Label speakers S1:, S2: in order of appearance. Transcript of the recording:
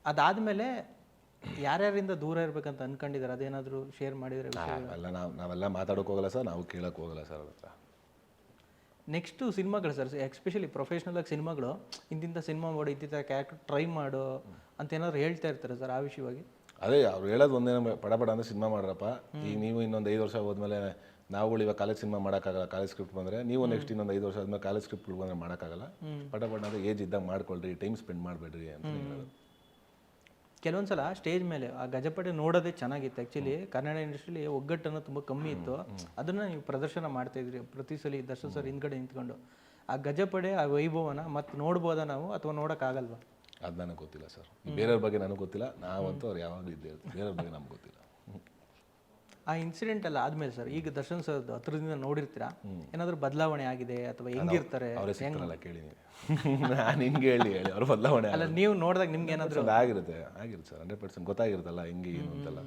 S1: ಅದಾದಮೇಲೆ ಯಾರ್ಯಾರಿಂದ ದೂರ ಇರಬೇಕಂತ ಅನ್ಕೊಂಡಿದ್ದಾರೆ, ಅದೇನಾದರೂ ಶೇರ್ ಮಾಡಿದರೆ?
S2: ನಾವೆಲ್ಲ ಮಾತಾಡೋಕೆ ಹೋಗಲ್ಲ ಸರ್, ನಾವು ಕೇಳೋಕೆ ಹೋಗಲ್ಲ ಸರ್ ಅವ್ರ ಹತ್ರ.
S1: ನೆಕ್ಸ್ಟು ಸಿನಿಮಾಗಳು ಸರ್, ಎಸ್ಪೆಷಲಿ ಪ್ರೊಫೆಷ್ನಲಾಗಿ ಸಿನಿಮಾಗಳು, ಇಂತಿಂಥ ಸಿನಿಮಾ ಮಾಡು, ಇಂತಿಂಥ ಕ್ಯಾರೆಕ್ಟರ್ ಟ್ರೈ ಮಾಡು ಅಂತ ಏನಾದ್ರು ಹೇಳ್ತಾ ಇರ್ತಾರೆ ಸರ್ ಆ ವಿಷಯವಾಗಿ?
S2: ಅದೇ ಅವ್ರು ಹೇಳೋದು ಒಂದೇನೋ, ಪಡ ಅಂದರೆ ಸಿನಿಮಾ ಮಾಡ್ರಪ್ಪ. ಈಗ ನೀವು ಇನ್ನೊಂದು 5 ವರ್ಷ ಹೋದ್ಮೇಲೆ ನಾವುಗಳು ಇವಾಗ ಕಾಲೇಜ್ ಸಿನಿಮಾ ಮಾಡೋಕ್ಕಾಗಲ್ಲ, ಕಾಲೇಜ್ ಸ್ಕ್ರಿಪ್ಟ್ ಬಂದರೆ ನೀವು ನೆಕ್ಸ್ಟ್ ಇನ್ನೊಂದು 5 ವರ್ಷ ಆದ್ಮೇಲೆ ಕಾಲೇಜ್ ಸ್ಕ್ರಿಪ್ಟ್ ಬಂದರೆ ಮಾಡೋಕ್ಕಾಗಲ್ಲ. ಪಡ ಅಂದರೆ ಏಜ್ ಇದ್ದಾಗ ಮಾಡ್ಕೊಳ್ರಿ, ಟೈಮ್ ಸ್ಪೆಂಡ್ ಮಾಡಬೇಡ್ರಿ ಅಂತ ಹೇಳೋದು.
S1: ಕೆಲವೊಂದು ಸಲ ಸ್ಟೇಜ್ ಮೇಲೆ ಆ ಗಜಪಡೆ ನೋಡೋದೇ ಚೆನ್ನಾಗಿತ್ತು. ಆ್ಯಕ್ಚುಲಿ ಕನ್ನಡ ಇಂಡಸ್ಟ್ರಿಲಿ ಒಗ್ಗಟ್ಟನ್ನು ತುಂಬ ಕಮ್ಮಿ ಇತ್ತು, ಅದನ್ನು ನೀವು ಪ್ರದರ್ಶನ ಮಾಡ್ತಾಯಿದ್ರಿ ಪ್ರತಿ ಸಲ ದರ್ಶನ್ ಸರ್ ಹಿಂದ್ಗಡೆ ನಿಂತ್ಕೊಂಡು. ಆ ಗಜಪಡೆ ಆ ವೈಭವನ ಮತ್ತೆ ನೋಡ್ಬೋದಾ ನಾವು, ಅಥವಾ ನೋಡೋಕ್ಕಾಗಲ್ವಾ?
S2: ಅದು ನನಗೆ ಗೊತ್ತಿಲ್ಲ ಸರ್, ಬೇರೆಯವ್ರ ಬಗ್ಗೆ ನನಗೆ ಗೊತ್ತಿಲ್ಲ. ನಾವಂತೂ ಅವ್ರು ಯಾವಾಗಲೂ ಇದ್ದೇ ಇರ್ತೀವಿ, ಬೇರೆಯವ್ರ ಬಗ್ಗೆ ನಮ್ಗೆ ಗೊತ್ತಿಲ್ಲ.
S1: ಆ ಇನ್ಸಿಡೆಂಟ್ ಎಲ್ಲ ಆದಮೇಲೆ ಸರ್, ಈಗ ದರ್ಶನ್ ಸರ್ ಹತ್ರದಿಂದ ನೋಡಿರ್ತೀರಾ, ಏನಾದರೂ ಬದಲಾವಣೆ ಆಗಿದೆ ಅಥವಾ ಹೆಂಗಿರ್ತಾರೆ?
S2: ಅವರೇ ಸಿಗ್ತಾರಲ್ಲ, ಕೇಳಿ ನೀವು. ನಾನು ಹಿಂಗೆ ಹೇಳಿ ಅವ್ರ ಬದಲಾವಣೆ
S1: ಅಲ್ಲ, ನೀವು ನೋಡಿದಾಗ ನಿಮ್ಗೆ ಏನಾದರೂ
S2: ಆಗಿರುತ್ತೆ ಸರ್, 100% ಗೊತ್ತಾಗಿರುತ್ತಲ್ಲ ಹಿಂಗೆ ಏನು ಅಂತೆಲ್ಲ.